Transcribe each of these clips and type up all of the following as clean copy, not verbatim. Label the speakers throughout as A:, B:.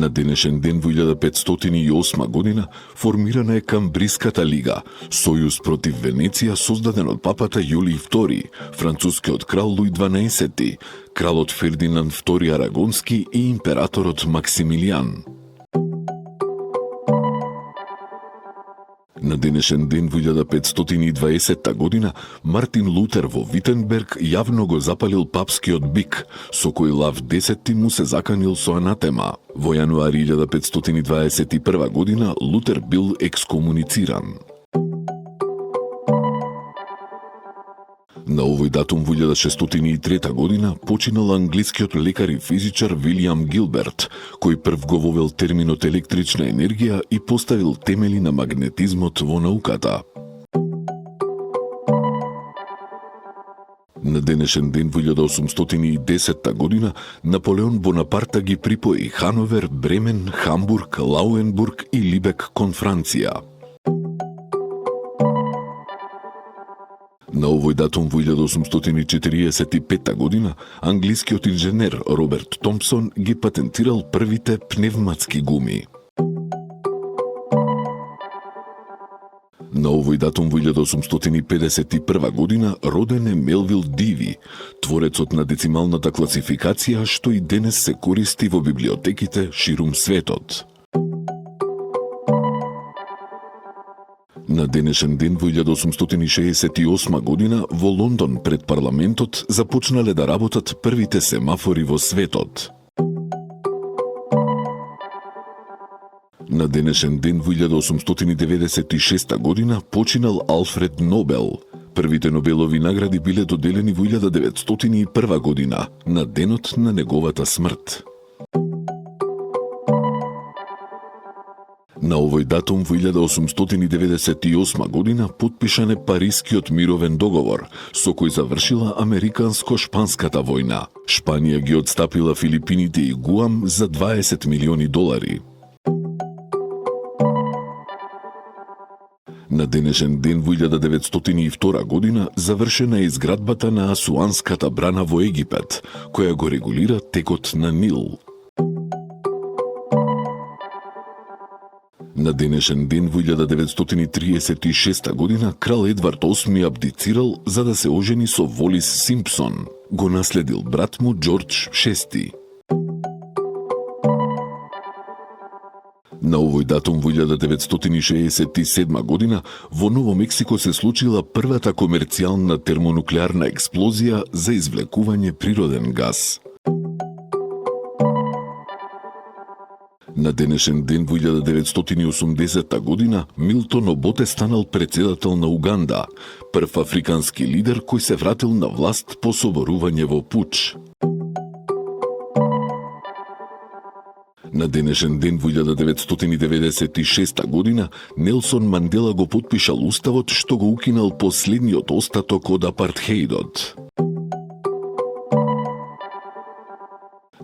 A: На денешен ден во 1508 година формирана е Камбриската лига, сојуз против Венеција создаден од папата Јулиј II, францускиот крал Луј XII, кралот Фердинанд II Арагонски и императорот Максимилијан. На денешен ден во 1520 година Мартин Лутер во Витенберг јавно го запалил папскиот бик, со кој Лав X му се заканил со анатема. Во јануари 1521 година Лутер бил екскомунициран. На овој датум во 1603 година починал англискиот лекар и физичар Вилијам Гилберт, кој прв го вовел терминот електрична енергија и поставил темели на магнетизмот во науката. На денешен ден во 1810 година Наполеон Бонапарта ги припои Хановер, Бремен, Хамбург, Лауенбург и Либек кон Франција. На овој датум во 1845 година англискиот инженер Роберт Томпсон ги патентирал првите пневматски гуми. На овој датум во 1851 година роден е Мелвил Диви, творецот на децималната класификација што и денес се користи во библиотеките ширум светот. На денешен ден во 1868 година во Лондон пред парламентот започнале да работат првите семафори во светот. На денешен ден во 1896 година починал Алфред Нобел. Првите Нобелови награди биле доделени во 1901 година, на денот на неговата смрт. На овој датум во 1898 година потпишан е Парискиот мировен договор, со кој завршила Американско-шпанската војна. Шпанија ги отстапила Филипините и Гуам за $20 милиони. На денешен ден во 1902 година завршена е изградбата на Асуанската брана во Египет, која го регулира текот на Нил. На денешен ден во 1936 година крал Едвард VIII абдицирал за да се ожени со Волис Симпсон. Го наследил брат му Џорџ VI. На овој датум во 1967 година во Ново Мексико се случила првата комерцијална термонуклеарна експлозија за извлекување природен газ. На денешен ден во 1980 година Милтон Оботе станал председател на Уганда, прв африкански лидер кој се вратил на власт по соборување во пуч. На денешен ден во 1996 година Нелсон Мандела го потпишал уставот што го укинал последниот остаток од апартхеидот.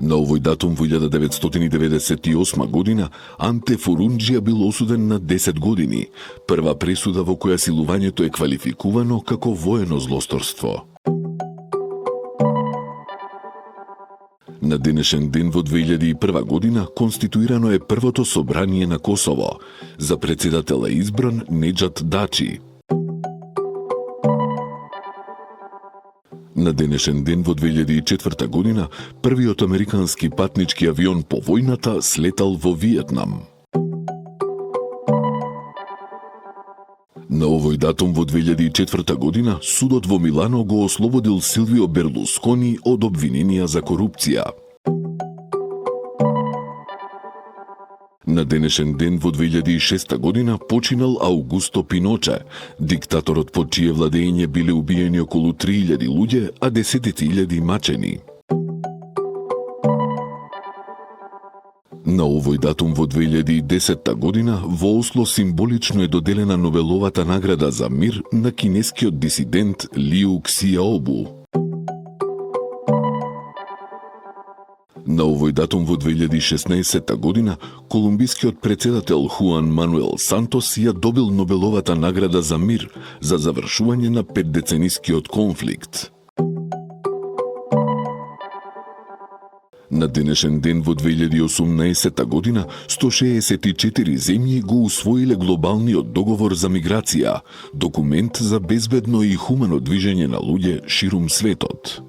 A: На овој датум во 1998 година Анте Фурунџија бил осуден на 10 години, прва пресуда во која силувањето е квалификувано како воено злосторство. На денешен ден во 2001 година конституирано е првото собрание на Косово. За председател е избран Неџат Дачи. На денешен ден во 2004 година првиот американски патнички авион по војната слетал во Виетнам. На овој датум во 2004 година судот во Милано го ослободил Силвио Берлускони од обвиненија за корупција. На денешен ден во 2006 година починал Аугусто Пиноче, диктаторот под чие владење биле убиени околу 3000 луѓе, а десетици илјади мачени. На овој датум во 2010 година во Осло символично е доделена Нобеловата награда за мир на кинескиот дисидент Лиу Ксиаобу. На овој датум во 2016 година колумбискиот председател Хуан Мануел Сантос ја добил Нобеловата награда за мир за завршување на 5-деценискиот конфликт. На денешен ден во 2018 година 164 земји го усвоиле глобалниот договор за миграција, документ за безбедно и хумано движење на луѓе ширум светот.